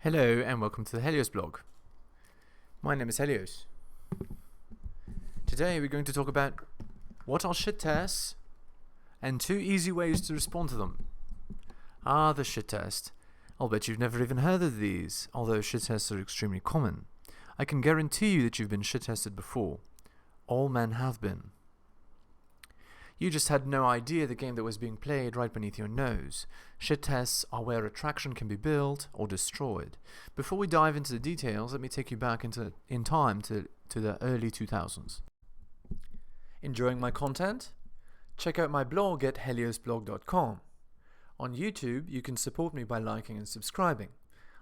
Hello and welcome to the heliosblog. My name is Helios. Today we're going to talk about what are shit tests and 2 easy ways to respond to them. The shit test. I'll bet you've never even heard of these, although shit tests are extremely common. I can guarantee you that you've been shit tested before. All men have been. You just had no idea the game that was being played right beneath your nose. Shit tests are where attraction can be built or destroyed. Before we dive into the details, let me take you back in time to the early 2000s. Enjoying my content? Check out my blog at heliosblog.com. On YouTube, you can support me by liking and subscribing.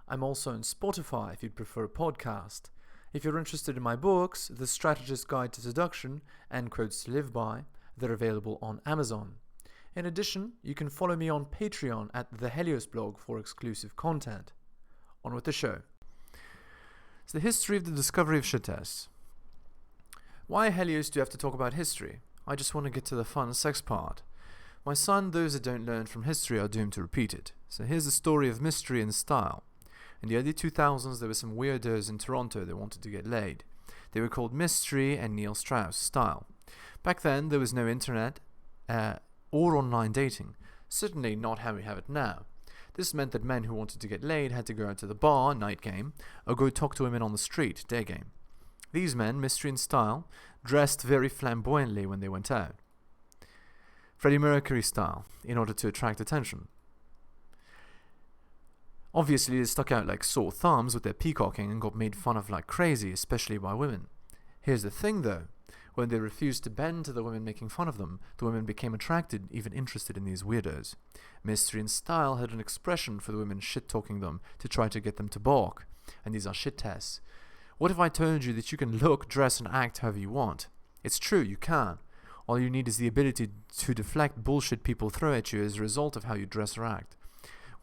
I'm also on Spotify if you'd prefer a podcast. If you're interested in my books, The Strategist Guide to Seduction and Quotes to Live By, they're available on Amazon. In addition, you can follow me on Patreon at theheliosblog for exclusive content. On with the show. It's the history of the discovery of shit tests. Why, Helios, do you have to talk about history? I just want to get to the fun sex part. My son, those that don't learn from history are doomed to repeat it. So here's the story of mystery and style. In the early 2000s, there were some weirdos in Toronto that wanted to get laid. They were called Mystery and Neil Strauss style. Back then, there was no internet or online dating. Certainly not how we have it now. This meant that men who wanted to get laid had to go out to the bar, night game, or go talk to women on the street, day game. These men, Mystery and Style, dressed very flamboyantly when they went out. Freddie Mercury style, in order to attract attention. Obviously, they stuck out like sore thumbs with their peacocking and got made fun of like crazy, especially by women. Here's the thing though. When they refused to bend to the women making fun of them, the women became attracted, even interested in these weirdos. Mystery and Style had an expression for the women shit-talking them to try to get them to balk. And these are shit tests. What if I told you that you can look, dress and act however you want? It's true, you can. All you need is the ability to deflect bullshit people throw at you as a result of how you dress or act.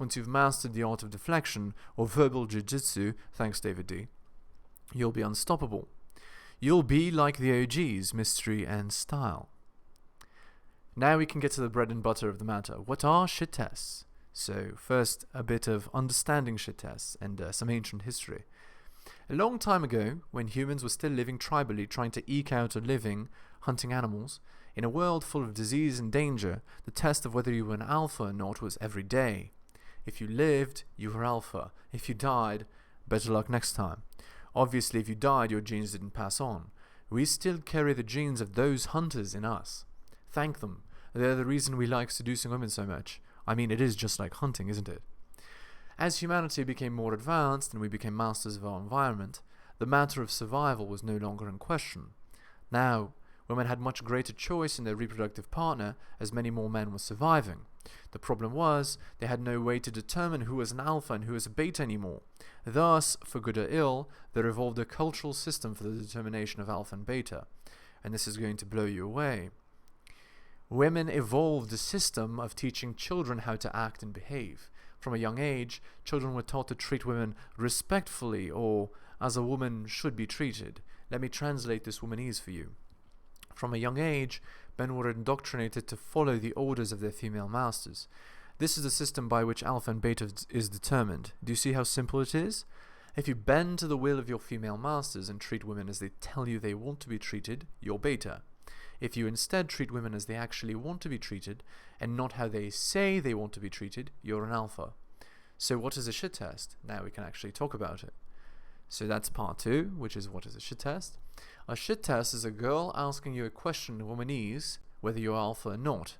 Once you've mastered the art of deflection, or verbal jiu-jitsu, thanks David D., you'll be unstoppable. You'll be like the OGs, Mystery and Style. Now we can get to the bread and butter of the matter. What are shit tests? So first, a bit of understanding shit tests and some ancient history. A long time ago, when humans were still living tribally, trying to eke out a living, hunting animals, in a world full of disease and danger, the test of whether you were an alpha or not was every day. If you lived, you were alpha. If you died, better luck next time. Obviously, if you died, your genes didn't pass on. We still carry the genes of those hunters in us. Thank them. They're the reason we like seducing women so much. I mean, it is just like hunting, isn't it? As humanity became more advanced and we became masters of our environment, the matter of survival was no longer in question. Now, women had much greater choice in their reproductive partner as many more men were surviving. The problem was, they had no way to determine who was an alpha and who was a beta anymore. Thus, for good or ill, there evolved a cultural system for the determination of alpha and beta. And this is going to blow you away. Women evolved a system of teaching children how to act and behave. From a young age, children were taught to treat women respectfully or as a woman should be treated. Let me translate this Womanese for you. From a young age, men were indoctrinated to follow the orders of their female masters. This is the system by which alpha and beta is determined. Do you see how simple it is? If you bend to the will of your female masters and treat women as they tell you they want to be treated, you're beta. If you instead treat women as they actually want to be treated and not how they say they want to be treated, you're an alpha. So what is a shit test? Now we can actually talk about it. So that's part 2, which is what is a shit test. A shit test is a girl asking you a question in Womanese, whether you're alpha or not.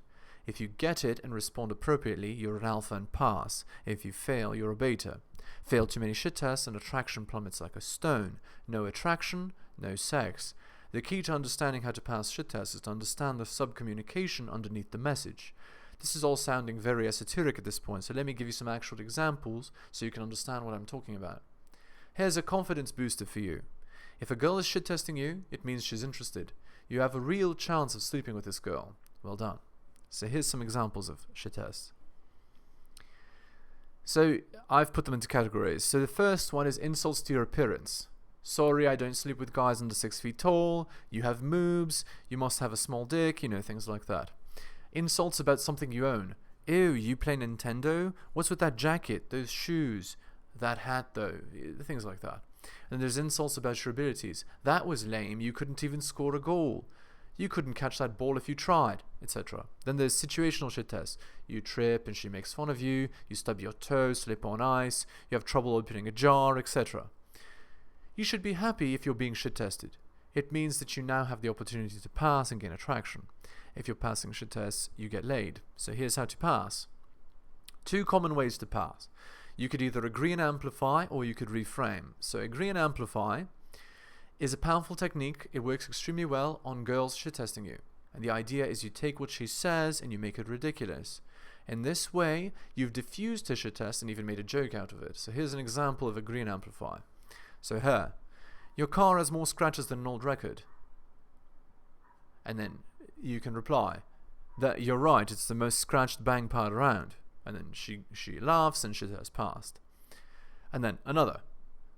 If you get it and respond appropriately, you're an alpha and pass. If you fail, you're a beta. Fail too many shit tests and attraction plummets like a stone. No attraction, no sex. The key to understanding how to pass shit tests is to understand the sub-communication underneath the message. This is all sounding very esoteric at this point, so let me give you some actual examples so you can understand what I'm talking about. Here's a confidence booster for you. If a girl is shit testing you, it means she's interested. You have a real chance of sleeping with this girl. Well done. So here's some examples of shit tests. So I've put them into categories. So the first one is insults to your appearance. Sorry, I don't sleep with guys under 6 feet tall. You have moobs. You must have a small dick. Things like that. Insults about something you own. Ew, you play Nintendo? What's with that jacket? Those shoes? That hat though, things like that. And there's insults about your abilities. That was lame, you couldn't even score a goal. You couldn't catch that ball if you tried, etc. Then there's situational shit tests. You trip and she makes fun of you, you stub your toe, slip on ice, you have trouble opening a jar, etc. You should be happy if you're being shit tested. It means that you now have the opportunity to pass and gain attraction. If you're passing shit tests, you get laid. So here's how to pass. 2 common ways to pass. You could either agree and amplify, or you could reframe. So agree and amplify is a powerful technique. It works extremely well on girls shit testing you. And the idea is you take what she says and you make it ridiculous. In this way, you've diffused her shit test and even made a joke out of it. So here's an example of agree and amplify. So her, your car has more scratches than an old record. And then you can reply, that you're right, it's the most scratched bang pad around. And then she laughs and she has passed. And then another,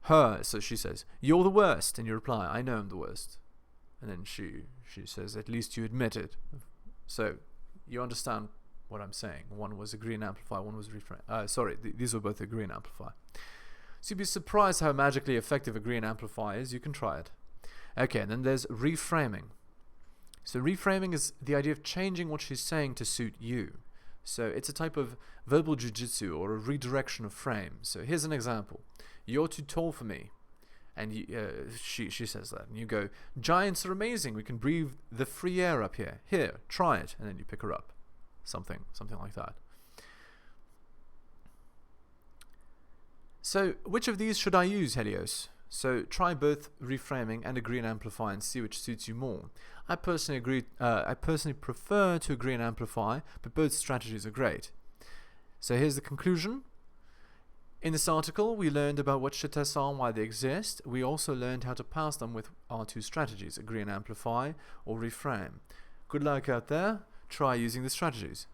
her, so she says, you're the worst, and you reply, I know I'm the worst. And then she says, at least you admit it. So you understand what I'm saying. One was agree and amplify, one was reframe. These were both agree and amplify. So you'd be surprised how magically effective agree and amplify is. You can try it. Okay, and then there's reframing. So reframing is the idea of changing what she's saying to suit you. So it's a type of verbal jujitsu or a redirection of frame. So here's an example. You're too tall for me. And she says that. And you go, giants are amazing. We can breathe the free air up here. Here, try it. And then you pick her up. Something like that. So which of these should I use, Helios? So try both reframing and agree and amplify and see which suits you more. I personally prefer to agree and amplify, but both strategies are great. So here's the conclusion. In this article, we learned about what shit tests are and why they exist. We also learned how to pass them with our 2 strategies, agree and amplify or reframe. Good luck out there. Try using the strategies.